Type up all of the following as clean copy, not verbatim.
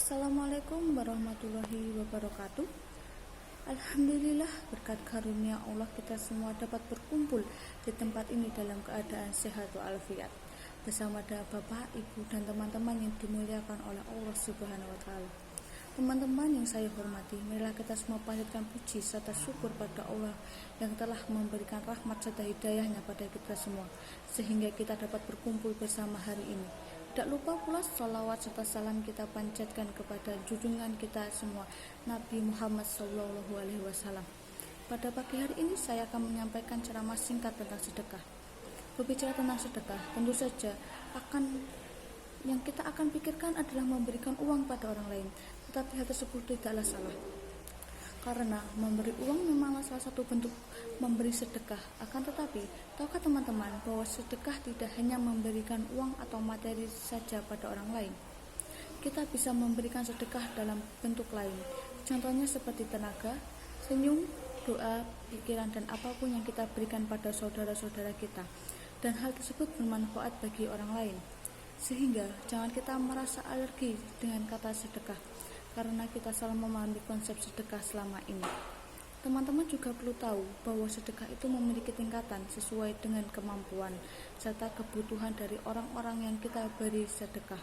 Assalamualaikum warahmatullahi wabarakatuh. Alhamdulillah, berkat karunia Allah kita semua dapat berkumpul di tempat ini dalam keadaan sehat walafiat bersama Bapak, Ibu, dan teman-teman yang dimuliakan oleh Allah Subhanahu wa taala. Teman-teman yang saya hormati, marilah kita semua panjatkan puji serta syukur pada Allah yang telah memberikan rahmat serta hidayahnya pada kita semua sehingga kita dapat berkumpul bersama hari ini. Tidak lupa pula salawat serta salam kita panjatkan kepada junjungan kita semua, Nabi Muhammad SAW. Pada pagi hari ini saya akan menyampaikan ceramah singkat tentang sedekah. Berbicara tentang sedekah, tentu saja yang kita akan pikirkan adalah memberikan uang pada orang lain, tetapi hal tersebut tidaklah salah. Karena memberi uang memanglah salah satu bentuk memberi sedekah. Akan tetapi, tahukah teman-teman bahwa sedekah tidak hanya memberikan uang atau materi saja pada orang lain? Kita bisa memberikan sedekah dalam bentuk lain. Contohnya seperti tenaga, senyum, doa, pikiran, dan apapun yang kita berikan pada saudara-saudara kita. Dan hal tersebut bermanfaat bagi orang lain. Sehingga jangan kita merasa alergi dengan kata sedekah, karena kita salah memahami konsep sedekah selama ini. Teman-teman juga perlu tahu bahwa sedekah itu memiliki tingkatan sesuai dengan kemampuan serta kebutuhan dari orang-orang yang kita beri sedekah.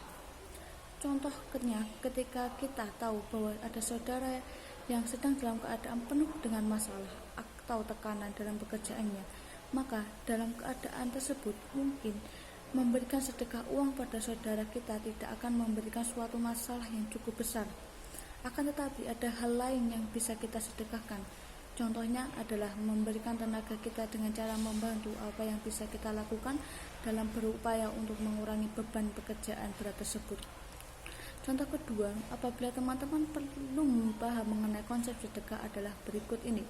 Contohnya, ketika kita tahu bahwa ada saudara yang sedang dalam keadaan penuh dengan masalah atau tekanan dalam pekerjaannya, maka dalam keadaan tersebut mungkin memberikan sedekah uang pada saudara kita tidak akan memberikan suatu masalah yang cukup besar. Akan tetapi ada hal lain yang bisa kita sedekahkan. Contohnya adalah memberikan tenaga kita dengan cara membantu apa yang bisa kita lakukan dalam berupaya untuk mengurangi beban pekerjaan berat tersebut. Contoh kedua, apabila teman-teman perlu paham mengenai konsep sedekah adalah berikut ini.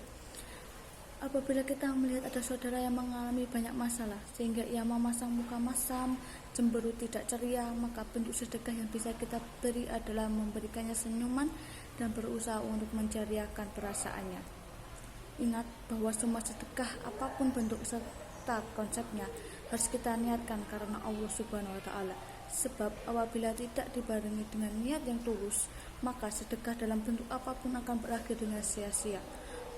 Apabila kita melihat ada saudara yang mengalami banyak masalah sehingga ia memasang muka masam, cemberut, tidak ceria, maka bentuk sedekah yang bisa kita beri adalah memberikannya senyuman dan berusaha untuk menceriakan perasaannya. Ingat bahwa semua sedekah apapun bentuk serta konsepnya harus kita niatkan karena Allah Subhanahu wa taala. Sebab apabila tidak dibarengi dengan niat yang tulus, maka sedekah dalam bentuk apapun akan berakhir dengan sia-sia.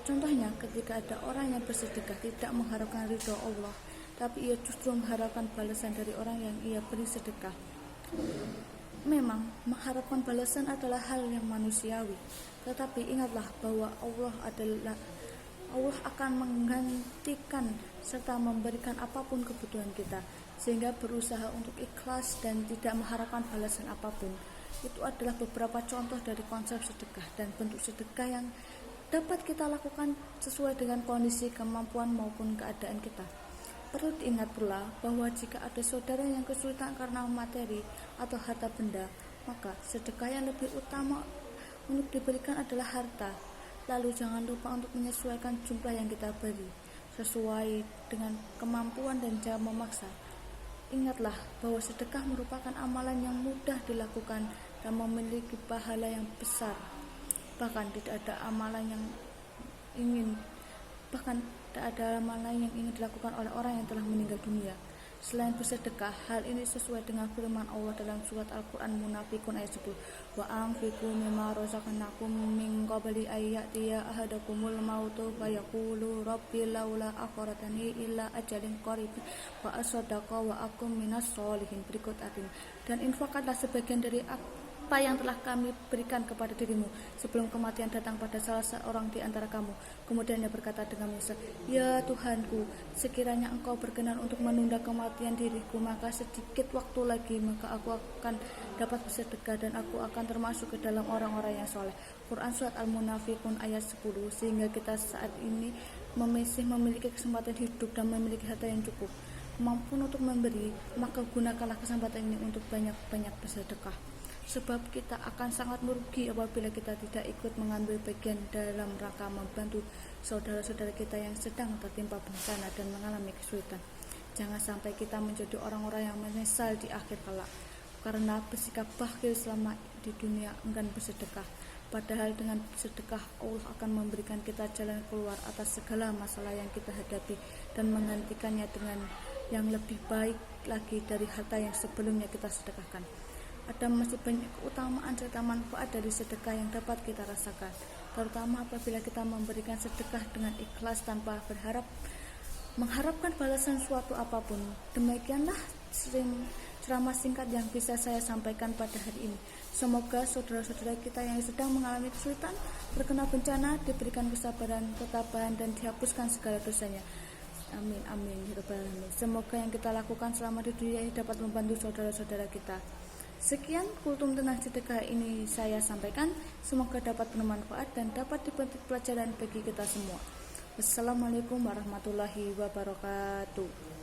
Contohnya, ketika ada orang yang bersedekah tidak mengharapkan ridho Allah, tapi ia justru mengharapkan balasan dari orang yang ia beri sedekah. Memang, mengharapkan balasan adalah hal yang manusiawi, tetapi ingatlah bahwa Allah akan menggantikan serta memberikan apapun kebutuhan kita, sehingga berusaha untuk ikhlas dan tidak mengharapkan balasan apapun. Itu adalah beberapa contoh dari konsep sedekah dan bentuk sedekah yang dapat kita lakukan sesuai dengan kondisi, kemampuan maupun keadaan kita. Perlu diingat pula bahwa jika ada saudara yang kesulitan karena materi atau harta benda, maka sedekah yang lebih utama untuk diberikan adalah harta. Lalu jangan lupa untuk menyesuaikan jumlah yang kita beri sesuai dengan kemampuan dan jangan memaksa. Ingatlah bahwa sedekah merupakan amalan yang mudah dilakukan dan memiliki pahala yang besar. Bahkan tidak ada amalan yang ingin dilakukan oleh orang yang telah meninggal dunia selain bersedekah. Hal ini sesuai dengan firman Allah dalam surat Al-Quran Munafikun ayat 10, wa anfiqu mimma razaqnakum min qabli ayyatiya ahadakumul mautu fayaqulu rabbi laula akharatani illa ajalin qarib wa asaddaqa wa akum minas sholihin. Berikut artinya, dan infakkanlah sebagian dari apa yang telah kami berikan kepada dirimu sebelum kematian datang pada salah seorang di antara kamu. Kemudian dia berkata dengan Musa, ya Tuhanku, sekiranya engkau berkenan untuk menunda kematian diriku, maka sedikit waktu lagi maka aku akan dapat bersedekah dan aku akan termasuk ke dalam orang-orang yang soleh. Quran Surat Al-Munafikun ayat 10. Sehingga kita saat ini masih memiliki kesempatan hidup dan memiliki harta yang cukup, mampu untuk memberi, maka gunakanlah kesempatan ini untuk banyak-banyak bersedekah. Sebab kita akan sangat merugi apabila kita tidak ikut mengambil bagian dalam rangka membantu saudara-saudara kita yang sedang tertimpa bencana dan mengalami kesulitan. Jangan sampai kita menjadi orang-orang yang menyesal di akhir kelak karena bersikap bakhil selama di dunia enggan bersedekah. Padahal dengan sedekah Allah akan memberikan kita jalan keluar atas segala masalah yang kita hadapi dan menggantikannya dengan yang lebih baik lagi dari harta yang sebelumnya kita sedekahkan. Ada masih banyak keutamaan serta manfaat dari sedekah yang dapat kita rasakan, terutama apabila kita memberikan sedekah dengan ikhlas tanpa mengharapkan balasan suatu apapun. Demikianlah ceramah singkat yang bisa saya sampaikan pada hari ini. Semoga saudara-saudara kita yang sedang mengalami kesulitan, terkena bencana, diberikan kesabaran, ketabahan, dan dihapuskan segala dosanya. Amin, amin, ya rabbal alamin. Semoga yang kita lakukan selama di dunia ini dapat membantu saudara-saudara kita. Sekian kultum tentang sedekah ini saya sampaikan. Semoga dapat bermanfaat dan dapat dipetik pelajaran bagi kita semua. Wassalamualaikum warahmatullahi wabarakatuh.